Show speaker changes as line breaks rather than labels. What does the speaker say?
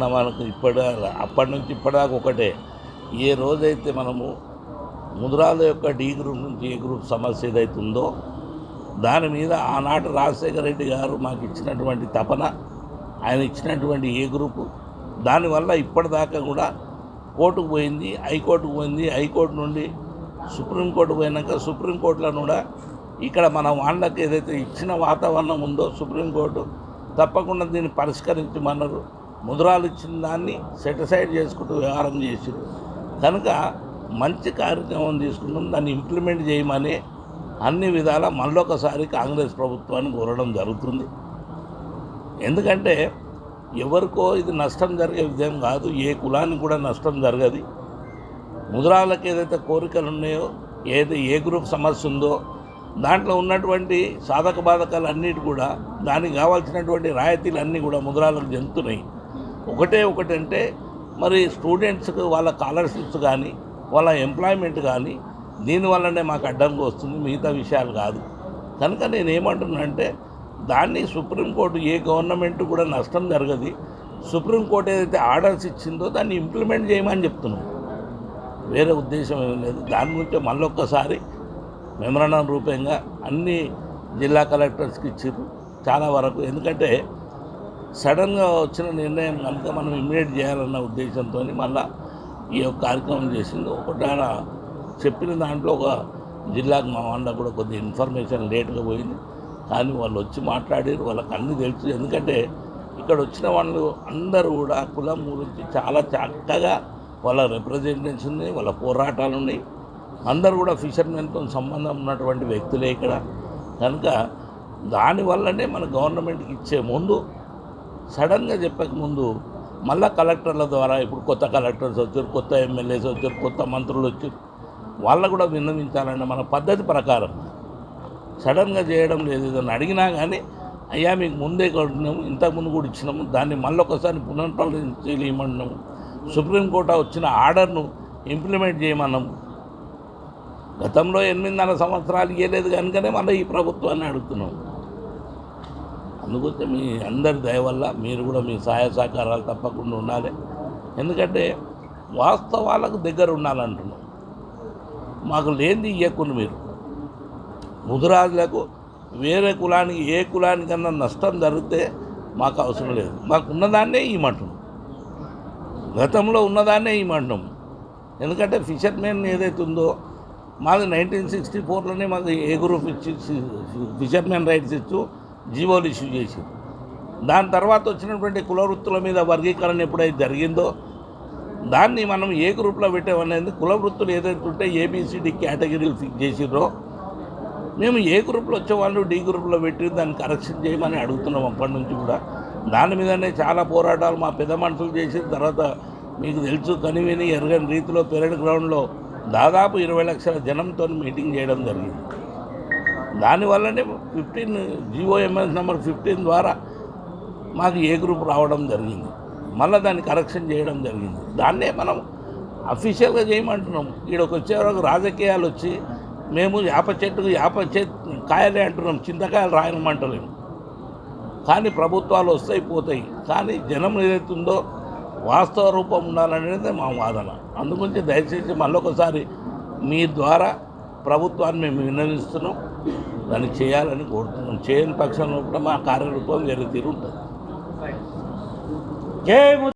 మనకు అప్పటి నుంచి ఇప్పటిదాకా ఒకటే. ఏ రోజైతే మనము ముదిరాల యొక్క డి గ్రూప్ నుంచి ఏ గ్రూప్ సమస్య ఏదైతే ఉందో దాని మీద ఆనాటి రాజశేఖర రెడ్డి గారు మాకు ఇచ్చినటువంటి తపన, ఆయన ఇచ్చినటువంటి ఏ గ్రూపు, దానివల్ల ఇప్పటిదాకా కూడా కోర్టుకు పోయింది, హైకోర్టుకు పోయింది, హైకోర్టు నుండి సుప్రీంకోర్టు పోయినాక సుప్రీంకోర్టులో కూడా ఇక్కడ మన వాళ్ళకి ఏదైతే ఇచ్చిన వాతావరణం ఉందో సుప్రీంకోర్టు తప్పకుండా దీన్ని పరిష్కరించమన్నారు. ముద్రాలు ఇచ్చిన దాన్ని సెటిసైడ్ చేసుకుంటూ వ్యవహారం చేసారు కనుక మంచి కార్యక్రమం తీసుకున్నాం, దాన్ని ఇంప్లిమెంట్ చేయమని అన్ని విధాలా మళ్ళొకసారి కాంగ్రెస్ ప్రభుత్వాన్ని కోరడం జరుగుతుంది. ఎందుకంటే ఎవరికో ఇది నష్టం జరిగే విధం కాదు, ఏ కులానికి కూడా నష్టం జరగదు. ముద్రాలకు ఏదైతే కోరికలు ఉన్నాయో, ఏ గ్రూప్ సమస్య ఉందో దాంట్లో ఉన్నటువంటి సాధక బాధకాలు అన్నిటి కూడా దానికి కావాల్సినటువంటి రాయితీలు అన్నీ కూడా ముద్రాలకు చెందుతున్నాయి. ఒకటంటే మరి స్టూడెంట్స్కి వాళ్ళ స్కాలర్షిప్స్ కానీ వాళ్ళ ఎంప్లాయ్మెంట్ కానీ దీనివల్లనే మాకు అడ్డంగా వస్తుంది, మిగతా విషయాలు కాదు. కనుక నేనేమంటున్నానంటే దాన్ని సుప్రీంకోర్టు ఏ గవర్నమెంట్ కూడా నష్టం జరగదు. సుప్రీంకోర్టు ఏదైతే ఆర్డర్స్ ఇచ్చిందో దాన్ని ఇంప్లిమెంట్ చేయమని చెప్తున్నాం, వేరే ఉద్దేశం ఏం లేదు. దాని గురించి మళ్ళొక్కసారి మెమరాండం రూపంగా అన్ని జిల్లా కలెక్టర్స్కి ఇచ్చారు చాలా వరకు. ఎందుకంటే సడన్గా వచ్చిన నిర్ణయం కనుక మనం ఇమ్మీడియట్ చేయాలన్న ఉద్దేశంతో మళ్ళీ ఈ యొక్క కార్యక్రమం చేసింది. ఒకటి చెప్పిన దాంట్లో ఒక జిల్లాకు మా వాళ్ళ కూడా కొద్దిగా ఇన్ఫర్మేషన్ లేట్గా పోయింది, కానీ వాళ్ళు వచ్చి మాట్లాడారు, వాళ్ళకి అన్నీ తెలుసు. ఎందుకంటే ఇక్కడ వచ్చిన వాళ్ళు అందరూ కూడా కులం గురించి చాలా చక్కగా వాళ్ళ రిప్రజెంటేషన్ ఉన్నాయి, వాళ్ళ పోరాటాలు ఉన్నాయి. అందరూ కూడా ఫిషర్మెన్తో సంబంధం ఉన్నటువంటి వ్యక్తులే ఇక్కడ. కనుక దానివల్లనే మన గవర్నమెంట్కి ఇచ్చే ముందు సడన్గా చెప్పకముందు మళ్ళీ కలెక్టర్ల ద్వారా ఇప్పుడు కొత్త కలెక్టర్స్ వచ్చారు, కొత్త ఎమ్మెల్యేస్ వచ్చారు, కొత్త మంత్రులు వచ్చారు, వాళ్ళకు కూడా విన్నవించాలంటే మన పద్ధతి ప్రకారం సడన్గా చేయడం లేదు. ఏదైనా అడిగినా కానీ అయ్యా మీకు ముందే కొట్టినాము, ఇంతకుముందు కూడా ఇచ్చినాము, దాన్ని మళ్ళొకసారి పునఃపరిశీలించమన్నాము, సుప్రీంకోర్టు వచ్చిన ఆర్డర్ను ఇంప్లిమెంట్ చేయమన్నాము. గతంలో 8.5 సంవత్సరాలు ఇవ్వలేదు కనుకనే మళ్ళీ ఈ ప్రభుత్వాన్ని అడుగుతున్నాం. అందుకోసం మీ అందరి దయ వల్ల మీరు కూడా మీ సహాయ సహకారాలు తప్పకుండా ఉండాలి. ఎందుకంటే వాస్తవాలకు దగ్గర ఉండాలంటున్నాం. మాకు లేనిది ఇవ్వకుండా మీరు ముదిరాజులకు వేరే కులానికి ఏ కులానికన్నా నష్టం జరిగితే మాకు అవసరం లేదు, మాకు ఉన్నదాన్నే ఇవ్వమంటున్నాం, గతంలో ఉన్నదాన్నే ఇవ్వమంటున్నాం. ఎందుకంటే ఫిషర్మెన్ ఏదైతే ఉందో మాది 1964లోనే మాకు ఏ గ్రూప్ ఇచ్చి ఫిషర్మెన్ రైట్స్ ఇచ్చు జీవోలు ఇష్యూ చేసి, దాని తర్వాత వచ్చినటువంటి కుల వృత్తుల మీద వర్గీకరణ ఎప్పుడైతే జరిగిందో దాన్ని మనం ఏ గ్రూప్లో పెట్టామనేది కుల వృత్తులు ఏదైతే ఉంటే ఏబిసిడి కేటగిరీలు ఫిక్స్ చేసిర్రో మేము ఏ గ్రూప్లో వచ్చేవాళ్ళు డి గ్రూప్లో పెట్టి దాన్ని కరెక్షన్ చేయమని అడుగుతున్నాం అప్పటి నుంచి కూడా. దాని మీదనే చాలా పోరాటాలు మా పెద్ద మనుషులు చేసిన తర్వాత మీకు తెలుసు, కనివిని ఎరగని రీతిలో పెరడ్ గ్రౌండ్లో దాదాపు 20 లక్షల జనంతో మీటింగ్ చేయడం జరిగింది. దానివల్లనే 15 GOMS నెంబర్ 15 ద్వారా మాకు ఏ గ్రూప్ రావడం జరిగింది, మళ్ళీ దాన్ని కరెక్షన్ చేయడం జరిగింది. దాన్నే మనం అఫీషియల్గా చేయమంటున్నాం. ఈడొక వచ్చే వరకు రాజకీయాలు వచ్చి మేము యాప చెట్టుకు కాయలే అంటున్నాం, చింతకాయలు రాయనమంటలేము. కానీ ప్రభుత్వాలు వస్తాయి పోతాయి, కానీ జనం ఏదైతుందో వాస్తవ రూపం ఉండాలనేది మా వాదన. అందుగురించి దయచేసి మళ్ళొకసారి మీ ద్వారా ప్రభుత్వాన్ని మేము విన్నవిస్తున్నాం, దాన్ని చేయాలని కోరుతున్నాం. చేయని పక్షంలో కూడా మా కార్యరూపం వేరే తీరు ఉంటుంది.